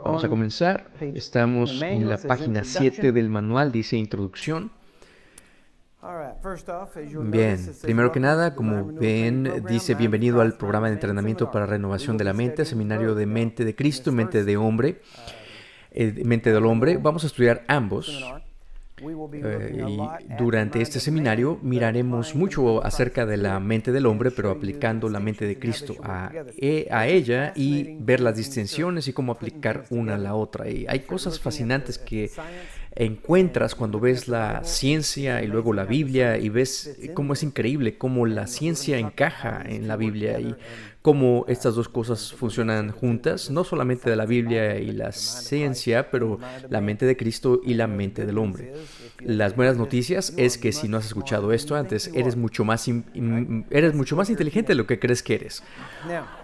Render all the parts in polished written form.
Vamos a comenzar. Estamos en la página 7 del manual, dice Introducción. Bien, primero que nada, como ven, dice bienvenido al programa de entrenamiento para renovación de la mente, seminario de mente de Cristo y mente de hombre, mente del hombre. Vamos a estudiar ambos. Y durante este seminario miraremos mucho acerca de la mente del hombre, pero aplicando la mente de Cristo a ella y ver las distinciones y cómo aplicar una a la otra. Y hay cosas fascinantes que encuentras cuando ves la ciencia y luego la Biblia y ves cómo es increíble cómo la ciencia encaja en la Biblia y cómo estas dos cosas funcionan juntas, no solamente de la Biblia y la ciencia, pero la mente de Cristo y la mente del hombre. Las buenas noticias es que si no has escuchado esto antes, eres mucho más inteligente de lo que crees que eres.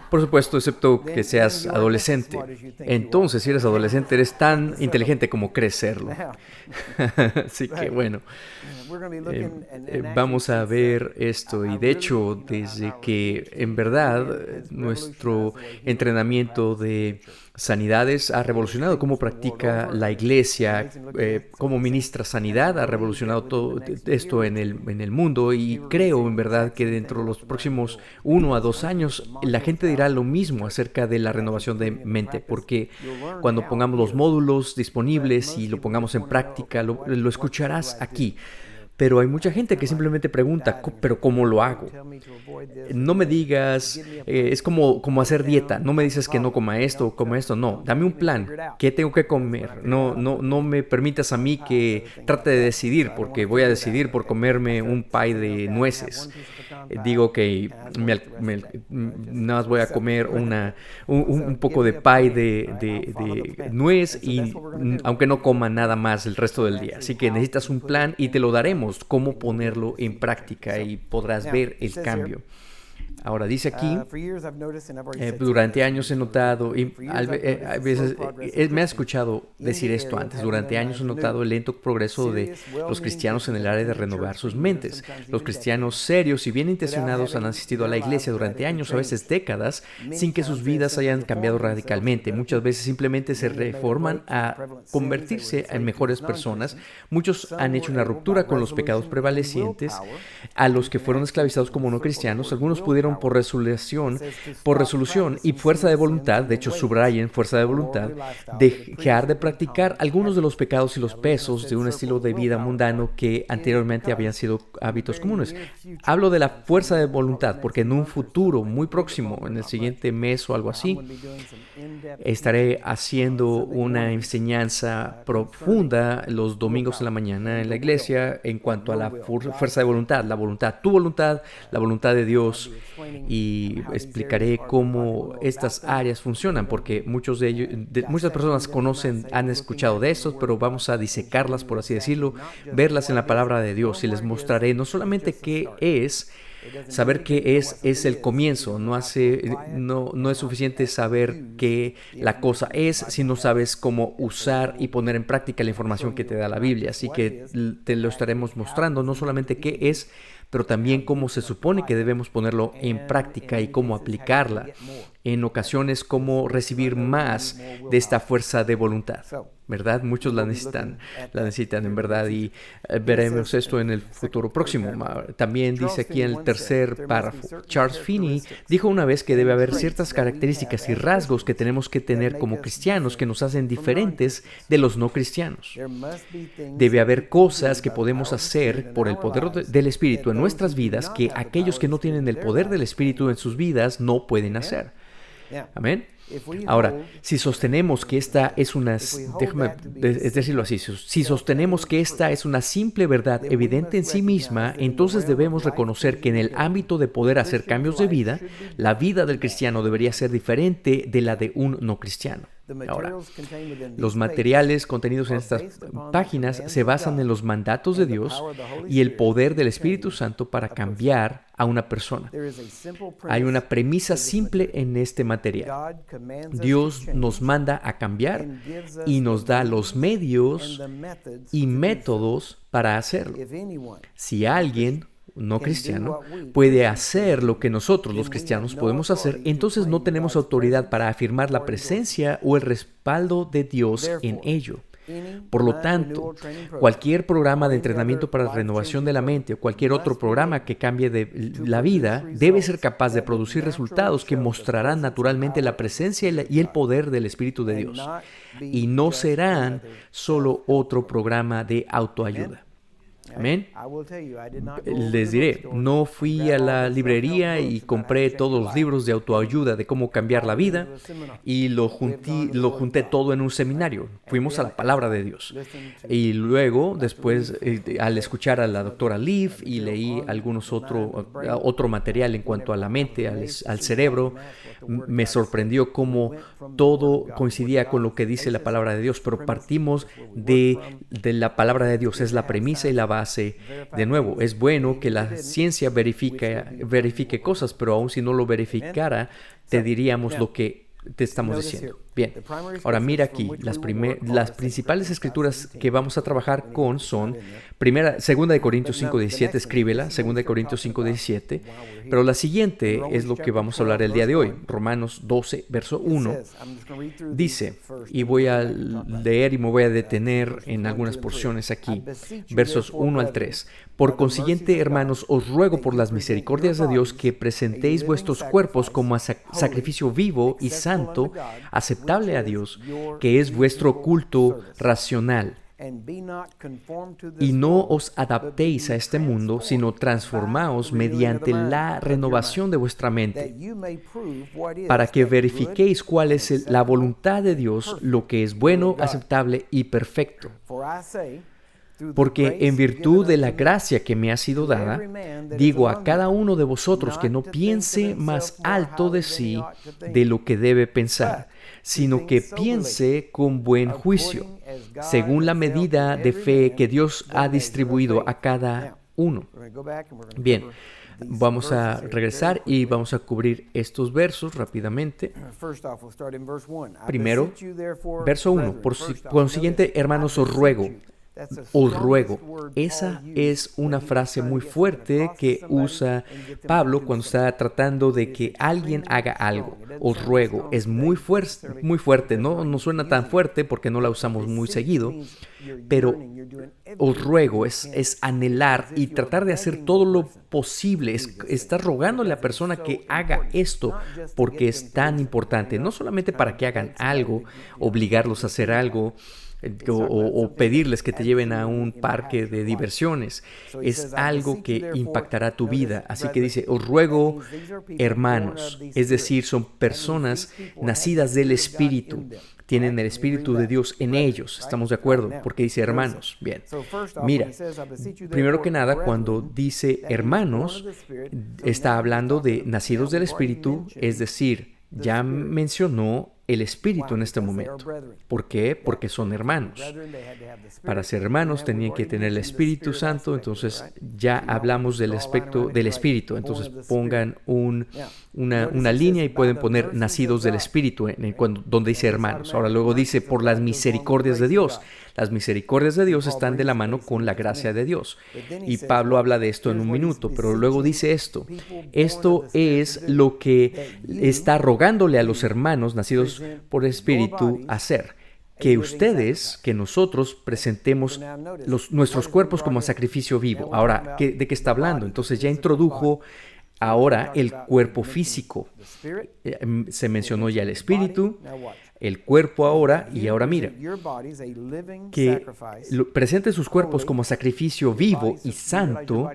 Por supuesto, excepto que seas adolescente. Entonces, si eres adolescente, eres tan inteligente como crees serlo. Así que bueno, vamos a ver esto. Y de hecho, desde que en verdad nuestro entrenamiento de sanidades ha revolucionado cómo practica la iglesia, cómo ministra sanidad, ha revolucionado todo esto en el mundo, y creo en verdad que dentro de los próximos 1 a 2 años la gente dirá lo mismo acerca de la renovación de mente, porque cuando pongamos los módulos disponibles y lo pongamos en práctica, lo escucharás aquí. Pero hay mucha gente que simplemente pregunta, ¿pero cómo lo hago? No me digas, es como hacer dieta. No me dices que no coma esto o coma esto. No, dame un plan. ¿Qué tengo que comer? No me permitas a mí que trate de decidir, porque voy a decidir por comerme un pie de nueces. Digo que nada más voy a comer un poco de pie de nuez, y aunque no coma nada más el resto del día. Así que necesitas un plan y te lo daremos cómo ponerlo en práctica y podrás ver el cambio. Ahora dice aquí, durante años he notado, y a veces me ha escuchado decir esto antes, durante años he notado el lento progreso de los cristianos en el área de renovar sus mentes. Los cristianos serios y bien intencionados han asistido a la iglesia durante años, a veces décadas, sin que sus vidas hayan cambiado radicalmente. Muchas veces simplemente se reforman a convertirse en mejores personas. Muchos han hecho una ruptura con los pecados prevalecientes. A los que fueron esclavizados como no cristianos, algunos pudieron por resolución y fuerza de voluntad, de hecho subrayen fuerza de voluntad, dejar de practicar algunos de los pecados y los pesos de un estilo de vida mundano que anteriormente habían sido hábitos comunes. Hablo de la fuerza de voluntad porque en un futuro muy próximo, en el siguiente mes o algo así, estaré haciendo una enseñanza profunda los domingos en la mañana en la iglesia en cuanto a la fuerza de voluntad, tu voluntad, la voluntad de Dios, y explicaré cómo estas áreas funcionan, porque muchas personas han escuchado de esto, pero vamos a disecarlas, por así decirlo, verlas en la palabra de Dios, y les mostraré no solamente qué es. Saber qué es el comienzo. No es suficiente saber qué la cosa es si no sabes cómo usar y poner en práctica la información que te da la Biblia. Así que te lo estaremos mostrando, no solamente qué es, pero también cómo se supone que debemos ponerlo en práctica y cómo aplicarla. En ocasiones, cómo recibir más de esta fuerza de voluntad, ¿verdad? Muchos la necesitan en verdad, y veremos esto en el futuro próximo. También dice aquí en el tercer párrafo, Charles Finney dijo una vez que debe haber ciertas características y rasgos que tenemos que tener como cristianos que nos hacen diferentes de los no cristianos. Debe haber cosas que podemos hacer por el poder del Espíritu en nuestras vidas que aquellos que no tienen el poder del Espíritu en sus vidas no pueden hacer. Amén. Ahora, si sostenemos que esta es si sostenemos que esta es una simple verdad evidente en sí misma, entonces debemos reconocer que en el ámbito de poder hacer cambios de vida, la vida del cristiano debería ser diferente de la de un no cristiano. Ahora, los materiales contenidos en estas páginas se basan en los mandatos de Dios y el poder del Espíritu Santo para cambiar a una persona. Hay una premisa simple en este material. Dios nos manda a cambiar y nos da los medios y métodos para hacerlo. Si alguien no cristiano, puede hacer lo que nosotros, los cristianos, podemos hacer, entonces no tenemos autoridad para afirmar la presencia o el respaldo de Dios en ello. Por lo tanto, cualquier programa de entrenamiento para renovación de la mente o cualquier otro programa que cambie de la vida debe ser capaz de producir resultados que mostrarán naturalmente la presencia y el poder del Espíritu de Dios. Y no serán solo otro programa de autoayuda. Amén. Les diré, no fui a la librería y compré todos los libros de autoayuda de cómo cambiar la vida y lo junté todo en un seminario. Fuimos a la palabra de Dios. Y luego, después, al escuchar a la doctora Leaf y leí otro material en cuanto a la mente, al cerebro, me sorprendió cómo todo coincidía con lo que dice la palabra de Dios, pero partimos de la palabra de Dios, es la premisa y la base. De nuevo, es bueno que la ciencia verifique cosas, pero aun si no lo verificara, te diríamos lo que te estamos diciendo. Bien, ahora mira aquí, las principales escrituras que vamos a trabajar con son, segunda de Corintios 5:17, escríbela, segunda de Corintios 5:17, pero la siguiente es lo que vamos a hablar el día de hoy, Romanos 12, verso 1, dice, y voy a leer y me voy a detener en algunas porciones aquí, versos 1 al 3. Por consiguiente, hermanos, os ruego por las misericordias de Dios que presentéis vuestros cuerpos como sacrificio vivo y santo, aceptable a Dios, que es vuestro culto racional. Y no os adaptéis a este mundo, sino transformaos mediante la renovación de vuestra mente, para que verifiquéis cuál es la voluntad de Dios, lo que es bueno, aceptable y perfecto. Porque en virtud de la gracia que me ha sido dada, digo a cada uno de vosotros que no piense más alto de sí de lo que debe pensar, sino que piense con buen juicio, según la medida de fe que Dios ha distribuido a cada uno. Bien, vamos a regresar y vamos a cubrir estos versos rápidamente. Primero, verso 1. Por consiguiente, hermanos, os ruego. Esa es una frase muy fuerte que usa Pablo cuando está tratando de que alguien haga algo. Os ruego. Es muy fuerte. No suena tan fuerte porque no la usamos muy seguido, pero os ruego es anhelar y tratar de hacer todo lo posible. Estar rogándole a la persona que haga esto porque es tan importante. No solamente para que hagan algo, obligarlos a hacer algo, o pedirles que te lleven a un parque de diversiones. Es algo que impactará tu vida. Así que dice, os ruego, hermanos, es decir, son personas nacidas del Espíritu. Tienen el Espíritu de Dios en ellos. ¿Estamos de acuerdo? Porque dice hermanos. Bien. Mira, primero que nada, cuando dice hermanos, está hablando de nacidos del Espíritu, es decir, ya mencionó el Espíritu en este momento. ¿Por qué? Porque son hermanos. Para ser hermanos tenían que tener el Espíritu Santo, entonces ya hablamos del aspecto del Espíritu. Entonces pongan una línea y pueden poner nacidos del Espíritu donde dice hermanos. Ahora luego dice por las misericordias de Dios. Las misericordias de Dios están de la mano con la gracia de Dios. Y Pablo habla de esto en un minuto, pero luego dice esto. Esto es lo que está rogándole a los hermanos nacidos por Espíritu hacer. Que nosotros presentemos nuestros cuerpos como sacrificio vivo. Ahora, ¿de qué está hablando? Entonces ya introdujo ahora el cuerpo físico. Se mencionó ya el espíritu, el cuerpo ahora, y ahora mira, que presente sus cuerpos como sacrificio vivo y santo.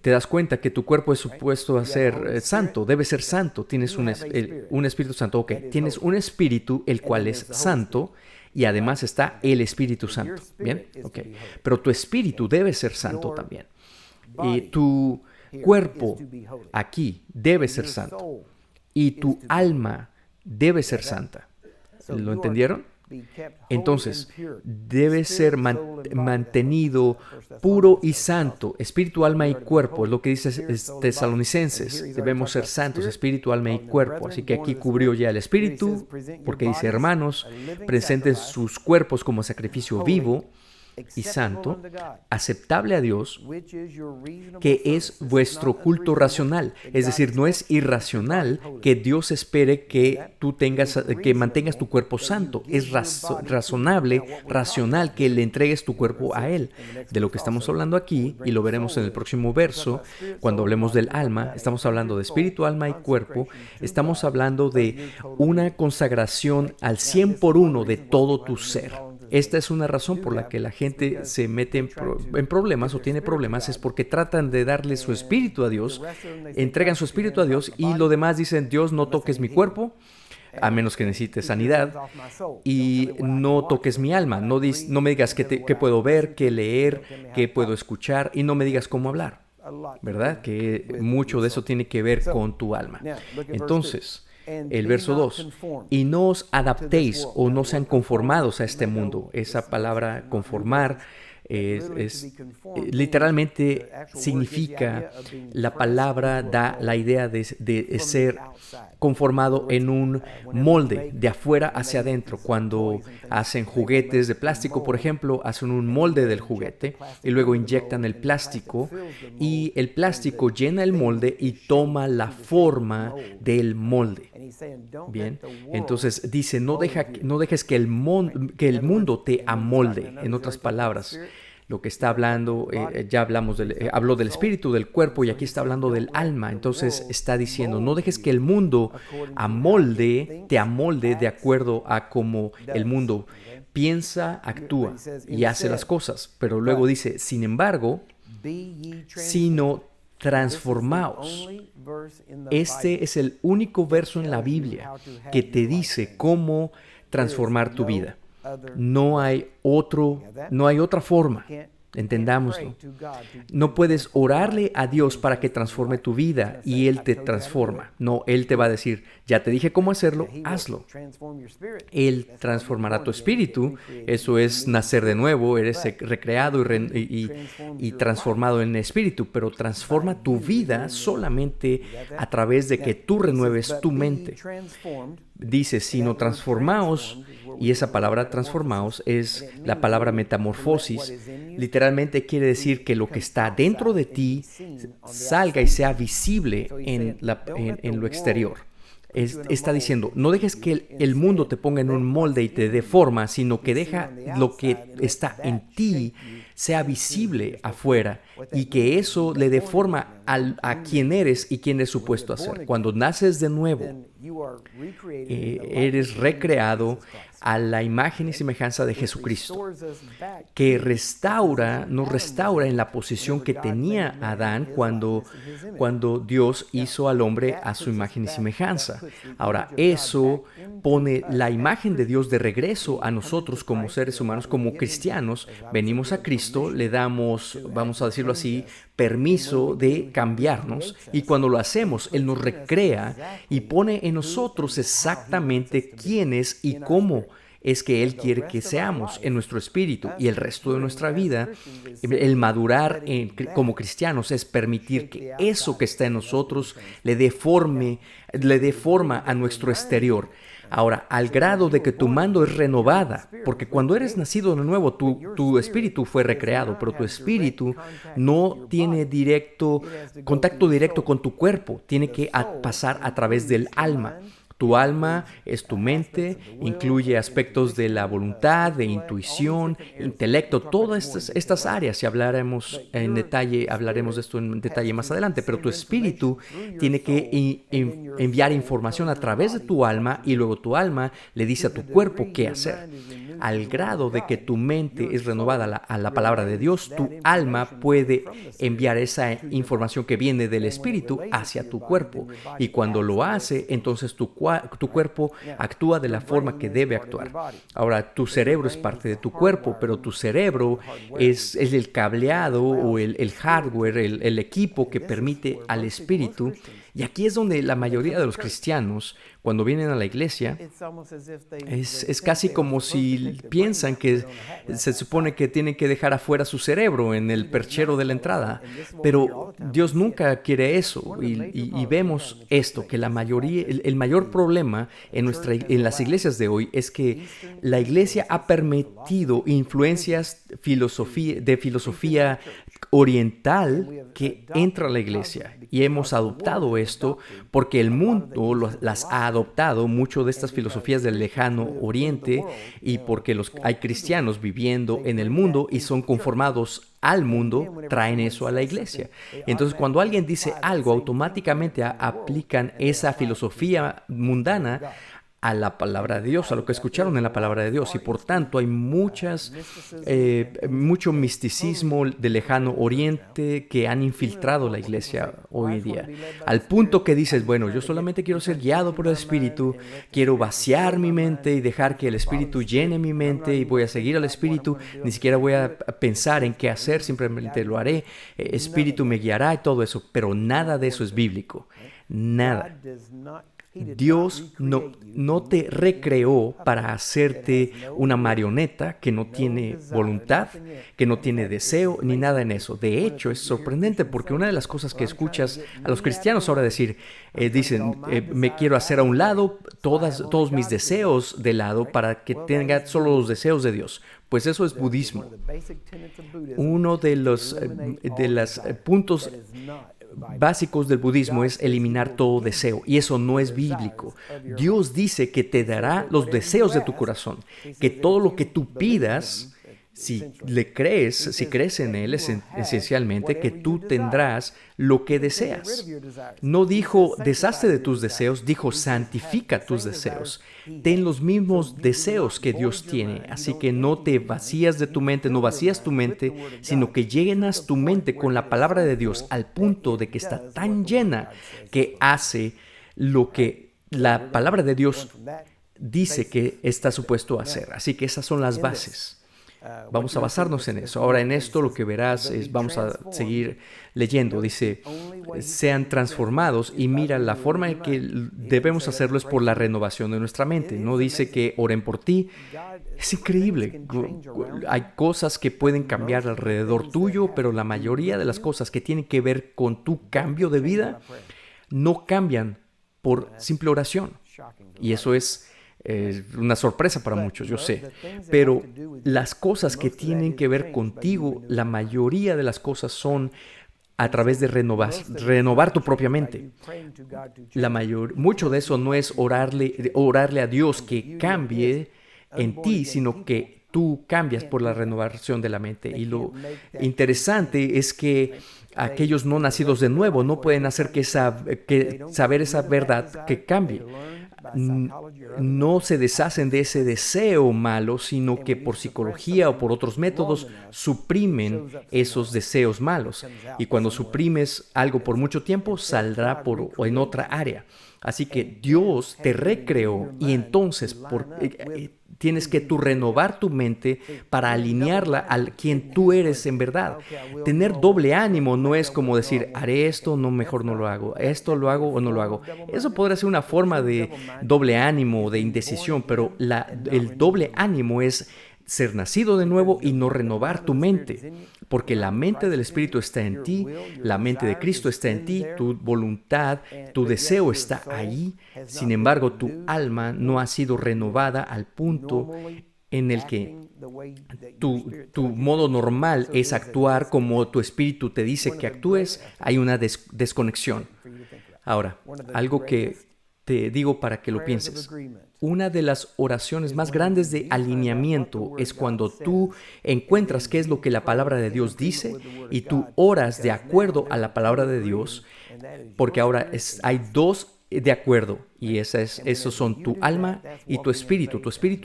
Te das cuenta que tu cuerpo es supuesto a ser santo, debe ser santo. Tienes un Espíritu Santo, ok. Tienes un espíritu, el cual es santo, y además está el Espíritu Santo. ¿Bien? Ok. Pero tu espíritu debe ser santo también. Y tu cuerpo aquí debe ser santo. Y tu alma debe ser santa. ¿Lo entendieron? Entonces, debe ser mantenido puro y santo, espíritu, alma y cuerpo. Es lo que dice Tesalonicenses. Debemos ser santos, espíritu, alma y cuerpo. Así que aquí cubrió ya el espíritu, porque dice, hermanos, presenten sus cuerpos como sacrificio vivo. y santo, aceptable a Dios, que es vuestro culto racional. Es decir, no es irracional que Dios espere que tú que mantengas tu cuerpo santo. Es razonable, racional que le entregues tu cuerpo a Él. De lo que estamos hablando aquí, y lo veremos en el próximo verso, cuando hablemos del alma, estamos hablando de espíritu, alma y cuerpo. Estamos hablando de una consagración al 100 por 1 de todo tu ser. Esta es una razón por la que la gente se mete en problemas o tiene problemas, es porque tratan de darle su espíritu a Dios, entregan su espíritu a Dios y lo demás dicen: Dios, no toques mi cuerpo, a menos que necesites sanidad, y no toques mi alma, no me digas qué puedo ver, qué leer, qué puedo escuchar, y no me digas cómo hablar, ¿verdad? Que mucho de eso tiene que ver con tu alma. Entonces, el verso 2, y no os adaptéis o no sean conformados a este mundo. Esa palabra conformar literalmente significa, la palabra da la idea de ser conformado en un molde de afuera hacia adentro. Cuando hacen juguetes de plástico, por ejemplo, hacen un molde del juguete y luego inyectan el plástico y el plástico llena el molde y toma la forma del molde. Bien, entonces dice, no dejes que el mundo te amolde. En otras palabras, lo que está hablando, ya habló del espíritu, del cuerpo, y aquí está hablando del alma. Entonces está diciendo, no dejes que el mundo te amolde de acuerdo a cómo el mundo piensa, actúa y hace las cosas. Pero luego dice, sin embargo, sino transformaos. Este es el único verso en la Biblia que te dice cómo transformar tu vida. No hay otra forma. Entendámoslo. No puedes orarle a Dios para que transforme tu vida y Él te transforma. No, Él te va a decir, ya te dije cómo hacerlo, hazlo. Él transformará tu espíritu. Eso es nacer de nuevo. Eres recreado y transformado en el espíritu. Pero transforma tu vida solamente a través de que tú renueves tu mente. Dice, sino transformaos, y esa palabra transformaos es la palabra metamorfosis. Literalmente quiere decir que lo que está dentro de ti salga y sea visible en lo exterior. Está diciendo, no dejes que el mundo te ponga en un molde y te dé forma, sino que deja lo que está en ti sea visible afuera y que eso le dé forma a quien eres y quien eres supuesto a ser. Cuando naces de nuevo, eres recreado a la imagen y semejanza de Jesucristo, que nos restaura en la posición que tenía Adán cuando Dios hizo al hombre a su imagen y semejanza. Ahora, eso pone la imagen de Dios de regreso a nosotros como seres humanos, como cristianos. Venimos a Cristo, le damos, vamos a decirlo así, permiso de cambiarnos, y cuando lo hacemos, Él nos recrea y pone en nosotros exactamente quién es y cómo es que Él quiere que seamos en nuestro espíritu. Y el resto de nuestra vida, el madurar como cristianos, es permitir que eso que está en nosotros le dé forma a nuestro exterior. Ahora, al grado de que tu mando es renovada, porque cuando eres nacido de nuevo, tu espíritu fue recreado, pero tu espíritu no tiene contacto directo con tu cuerpo, tiene que pasar a través del alma. Tu alma es tu mente, incluye aspectos de la voluntad, de intuición, intelecto, todas estas áreas, y hablaremos de esto en detalle más adelante, pero tu espíritu tiene que enviar información a través de tu alma, y luego tu alma le dice a tu cuerpo qué hacer. Al grado de que tu mente es renovada a la palabra de Dios, tu alma puede enviar esa información que viene del espíritu hacia tu cuerpo, y cuando lo hace, entonces tu cuerpo actúa de la forma que debe actuar. Ahora, tu cerebro es parte de tu cuerpo, pero tu cerebro es el cableado o el hardware, el equipo que permite al espíritu. Y aquí es donde la mayoría de los cristianos, cuando vienen a la iglesia, es casi como si piensan que se supone que tienen que dejar afuera su cerebro en el perchero de la entrada, pero Dios nunca quiere eso, y vemos esto, que la mayoría, el mayor problema en las iglesias de hoy es que la iglesia ha permitido influencias de filosofía oriental que entra a la iglesia, y hemos adoptado esto porque el mundo las ha adoptado, mucho de estas filosofías del lejano oriente, y porque hay cristianos viviendo en el mundo y son conformados al mundo, traen eso a la iglesia. Entonces, cuando alguien dice algo, automáticamente aplican esa filosofía mundana a la palabra de Dios, a lo que escucharon en la palabra de Dios, y por tanto hay mucho misticismo de lejano oriente que han infiltrado la iglesia hoy día, al punto que dices, bueno, yo solamente quiero ser guiado por el Espíritu, quiero vaciar mi mente y dejar que el Espíritu llene mi mente, y voy a seguir al Espíritu, ni siquiera voy a pensar en qué hacer, simplemente lo haré, Espíritu me guiará y todo eso, pero nada de eso es bíblico, nada. Dios no te recreó para hacerte una marioneta que no tiene voluntad, que no tiene deseo, ni nada en eso. De hecho, es sorprendente porque una de las cosas que escuchas a los cristianos ahora decir, dicen, me quiero hacer a un lado todos mis deseos de lado para que tenga solo los deseos de Dios. Pues eso es budismo. Uno de los puntos básicos del budismo es eliminar todo deseo, y eso no es bíblico. Dios dice que te dará los deseos de tu corazón, que todo lo que tú pidas, si crees en Él, esencialmente, que tú tendrás lo que deseas. No dijo, deshazte de tus deseos, dijo, santifica tus deseos. Ten los mismos deseos que Dios tiene, así que no te vacías de tu mente, no vacías tu mente, sino que llenas tu mente con la palabra de Dios al punto de que está tan llena que hace lo que la palabra de Dios dice que está supuesto a hacer. Así que esas son las bases. Vamos a basarnos en eso. Ahora, en esto lo que verás es, vamos a seguir leyendo. Dice, sean transformados, y mira, la forma en que debemos hacerlo es por la renovación de nuestra mente. No dice que oren por ti. Es increíble. Hay cosas que pueden cambiar alrededor tuyo, pero la mayoría de las cosas que tienen que ver con tu cambio de vida no cambian por simple oración. Y eso es una sorpresa para muchos, yo sé. Pero las cosas que tienen que ver contigo, la mayoría de las cosas son a través de renovar tu propia mente. Mucho de eso no es orarle a Dios que cambie en ti, sino que tú cambias por la renovación de la mente. Y lo interesante es que aquellos no nacidos de nuevo no pueden hacer que saber esa verdad que cambie. No se deshacen de ese deseo malo, sino que por psicología o por otros métodos suprimen esos deseos malos. Y cuando suprimes algo por mucho tiempo, saldrá en otra área. Así que Dios te recreó, y entonces tienes que tú renovar tu mente para alinearla al quien tú eres en verdad. Tener doble ánimo no es como decir, haré esto, no, mejor no lo hago. Esto lo hago o no lo hago. Eso podría ser una forma de doble ánimo, de indecisión, pero el doble ánimo es ser nacido de nuevo y no renovar tu mente, porque la mente del Espíritu está en ti, la mente de Cristo está en ti, tu voluntad, tu deseo está ahí. Sin embargo, tu alma no ha sido renovada al punto en el que tu modo normal es actuar como tu espíritu te dice que actúes. Hay una desconexión. Ahora, algo que te digo para que lo pienses. Una de las oraciones más grandes de alineamiento es cuando tú encuentras qué es lo que la palabra de Dios dice y tú oras de acuerdo a la palabra de Dios, porque ahora hay dos de acuerdo, y esos son tu alma y tu espíritu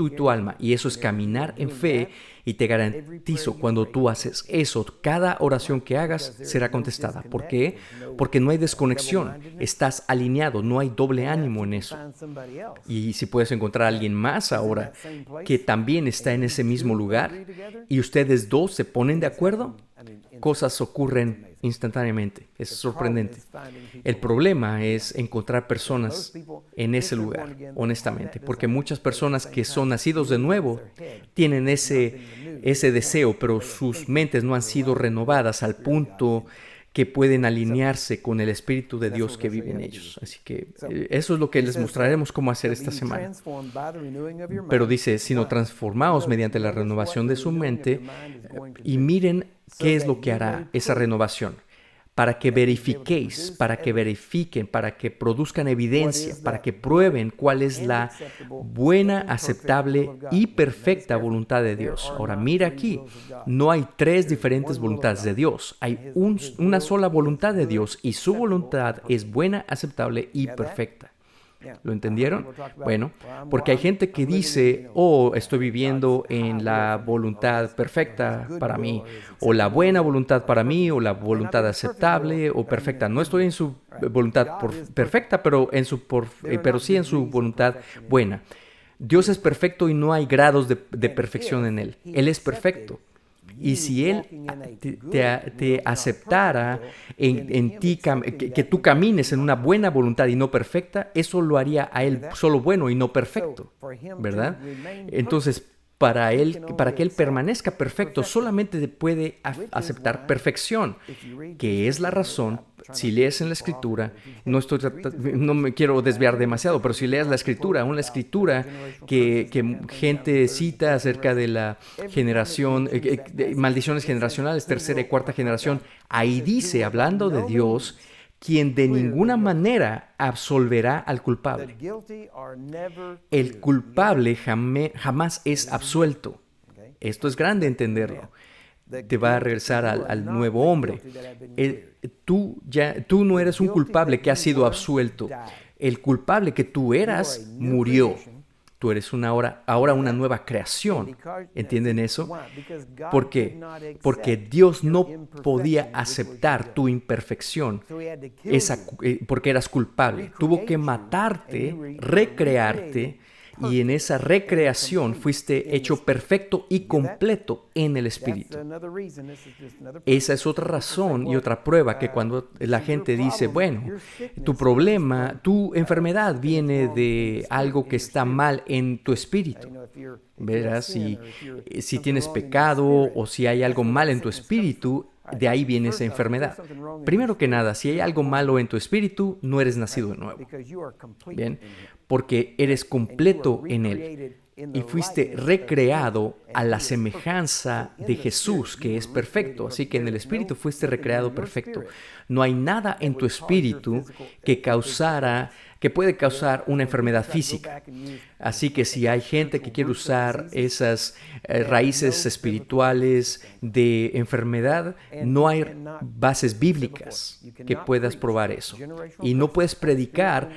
y tu alma, y eso es caminar en fe. Y te garantizo, cuando tú haces eso, cada oración que hagas será contestada. ¿Por qué? Porque no hay desconexión, estás alineado, no hay doble ánimo en eso. Y si puedes encontrar a alguien más ahora que también está en ese mismo lugar y ustedes dos se ponen de acuerdo, Cosas ocurren instantáneamente. Es sorprendente. El problema es encontrar personas en ese lugar, honestamente, porque muchas personas que son nacidos de nuevo tienen ese deseo, pero sus mentes no han sido renovadas al punto que pueden alinearse con el Espíritu de Dios que vive en ellos. Así que eso es lo que les mostraremos cómo hacer esta semana. Pero dice, sino transformaos mediante la renovación de su mente, y miren qué es lo que hará esa renovación. Para que verifiquéis, para que verifiquen, para que produzcan evidencia, para que prueben cuál es la buena, aceptable y perfecta voluntad de Dios. Ahora, mira aquí, no hay tres diferentes voluntades de Dios. Hay una sola voluntad de Dios y su voluntad es buena, aceptable y perfecta. ¿Lo entendieron? Bueno, porque hay gente que dice, oh, estoy viviendo en la voluntad perfecta para mí, o la buena voluntad para mí, o la voluntad aceptable o perfecta. No estoy en su voluntad perfecta, pero sí en su voluntad buena. Dios es perfecto y no hay grados de perfección en Él. Él es perfecto. Y si Él te aceptara en ti, que tú camines en una buena voluntad y no perfecta, eso lo haría a Él solo bueno y no perfecto, ¿verdad? Entonces, para que Él permanezca perfecto, solamente puede aceptar perfección, que es la razón. Si lees en la Escritura, no me quiero desviar demasiado, pero si lees la Escritura, una Escritura que gente cita acerca de la generación, de maldiciones generacionales, tercera y cuarta generación, ahí dice, hablando de Dios, quien de ninguna manera absolverá al culpable. El culpable jamás es absuelto. Esto es grande entenderlo. Te va a regresar al nuevo hombre. Tú no eres un culpable que ha sido absuelto. El culpable que tú eras murió. Tú eres ahora una nueva creación. ¿Entienden eso? ¿Por qué? Porque Dios no podía aceptar tu imperfección porque eras culpable. Tuvo que matarte, recrearte, y en esa recreación fuiste hecho perfecto y completo en el Espíritu. Esa es otra razón y otra prueba que cuando la gente dice, bueno, tu enfermedad viene de algo que está mal en tu espíritu. Verás, si tienes pecado o si hay algo mal en tu espíritu, de ahí viene esa enfermedad. Primero que nada, si hay algo malo en tu espíritu, no eres nacido de nuevo. Bien, porque eres completo en Él y fuiste recreado a la semejanza de Jesús, que es perfecto. Así que en el espíritu fuiste recreado perfecto. No hay nada en tu espíritu que puede causar una enfermedad física. Así que si hay gente que quiere usar esas raíces espirituales de enfermedad, no hay bases bíblicas que puedas probar eso. Y no puedes predicar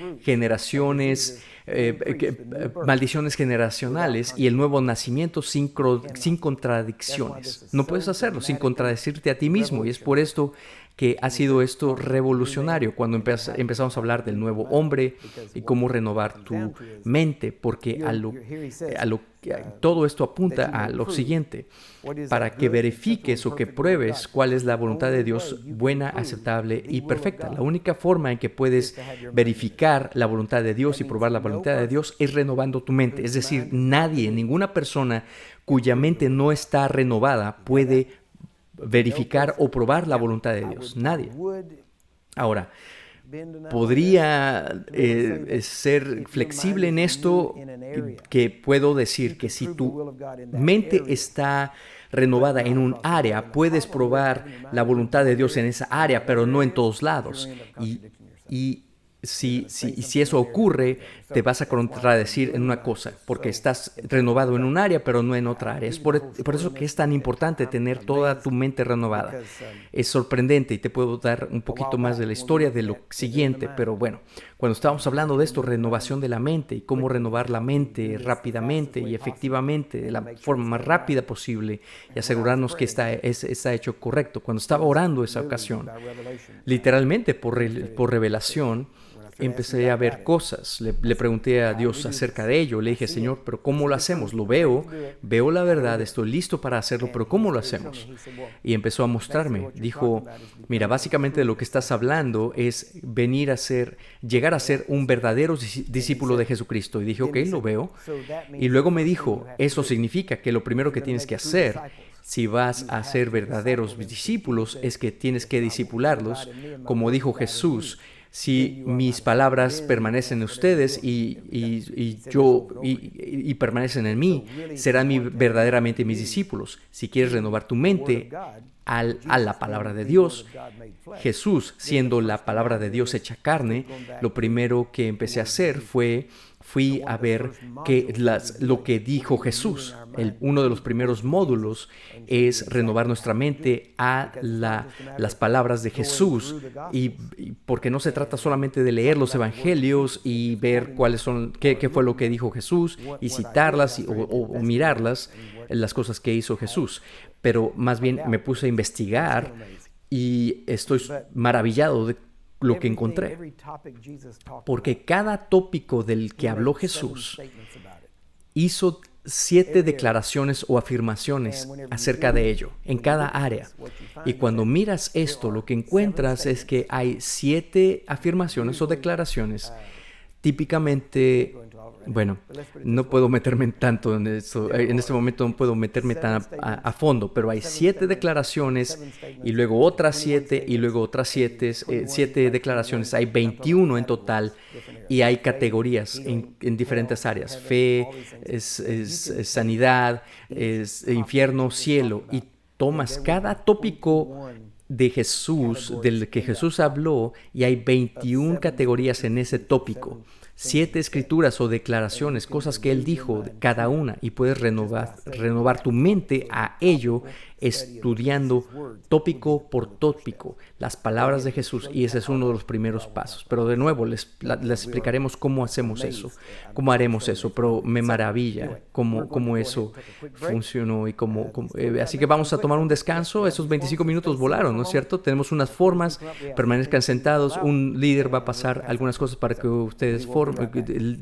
maldiciones generacionales y el nuevo nacimiento sin contradicciones. No puedes hacerlo sin contradecirte a ti mismo. Y es por esto que ha sido esto revolucionario cuando empezamos a hablar del nuevo hombre y cómo renovar tu mente, porque todo esto apunta a lo siguiente: para que verifiques o que pruebes cuál es la voluntad de Dios buena, aceptable y perfecta. La única forma en que puedes verificar la voluntad de Dios y probar la voluntad de Dios es renovando tu mente. Es decir, ninguna persona cuya mente no está renovada puede verificar o probar la voluntad de Dios. Nadie. Ahora, podría ser flexible en esto, que puedo decir que si tu mente está renovada en un área, puedes probar la voluntad de Dios en esa área, pero no en todos lados. Y si eso ocurre, te vas a contradecir en una cosa, porque estás renovado en un área, pero no en otra área. Es por eso que es tan importante tener toda tu mente renovada. Es sorprendente y te puedo dar un poquito más de la historia de lo siguiente, pero bueno, cuando estábamos hablando de esto, renovación de la mente y cómo renovar la mente rápidamente y efectivamente, de la forma más rápida posible, y asegurarnos que está hecho correcto. Cuando estaba orando esa ocasión, literalmente por revelación, empecé a ver cosas. Le pregunté a Dios acerca de ello. Le dije, Señor, pero ¿cómo lo hacemos? Lo veo la verdad, estoy listo para hacerlo, pero ¿cómo lo hacemos? Y empezó a mostrarme. Dijo, mira, básicamente de lo que estás hablando es llegar a ser un verdadero discípulo de Jesucristo. Y dije, ok, lo veo. Y luego me dijo, eso significa que lo primero que tienes que hacer, si vas a ser verdaderos discípulos, es que tienes que discipularlos, como dijo Jesús. Si mis palabras permanecen en ustedes y permanecen en mí, serán verdaderamente mis discípulos. Si quieres renovar tu mente a la palabra de Dios, Jesús, siendo la palabra de Dios hecha carne, lo primero que empecé a hacer fui a ver lo que dijo Jesús. Uno de los primeros módulos es renovar nuestra mente a las palabras de Jesús, y porque no se trata solamente de leer los evangelios y ver qué fue lo que dijo Jesús y citarlas o mirarlas, las cosas que hizo Jesús, pero más bien me puse a investigar y estoy maravillado de lo que encontré, porque cada tópico del que habló Jesús hizo 7 declaraciones o afirmaciones acerca de ello, en cada área. Y cuando miras esto, lo que encuentras es que hay 7 afirmaciones o declaraciones típicamente. Bueno, no puedo meterme tanto en eso. En este momento no puedo meterme tan a fondo, pero hay 7 declaraciones y luego otras 7 y luego otras 7 declaraciones. Hay 21 en total y hay categorías en diferentes áreas. Fe, es sanidad, es infierno, cielo. Y tomas cada tópico de Jesús, del que Jesús habló, y hay 21 categorías en ese tópico. 7 escrituras o declaraciones, cosas que Él dijo, cada una, y puedes renovar tu mente a ello estudiando tópico por tópico las palabras de Jesús, y ese es uno de los primeros pasos. Pero de nuevo les explicaremos cómo hacemos eso, cómo haremos eso, pero me maravilla cómo eso funcionó y así que vamos a tomar un descanso. Esos 25 minutos volaron, ¿no es cierto? Tenemos unas formas, permanezcan sentados, un líder va a pasar algunas cosas para que ustedes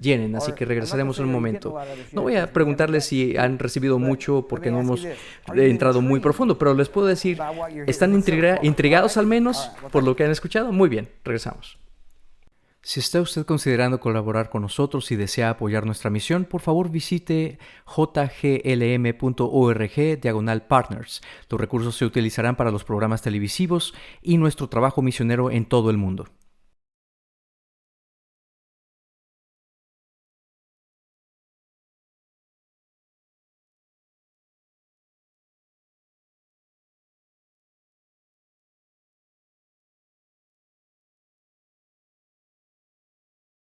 llenen, así que regresaremos en un momento. No voy a preguntarles si han recibido mucho porque no hemos entrado muy profundo, pero les puedo decir, ¿están intrigados al menos por lo que han escuchado? Muy bien, regresamos. Si está usted considerando colaborar con nosotros y desea apoyar nuestra misión, por favor visite jglm.org/partners. Los recursos se utilizarán para los programas televisivos y nuestro trabajo misionero en todo el mundo.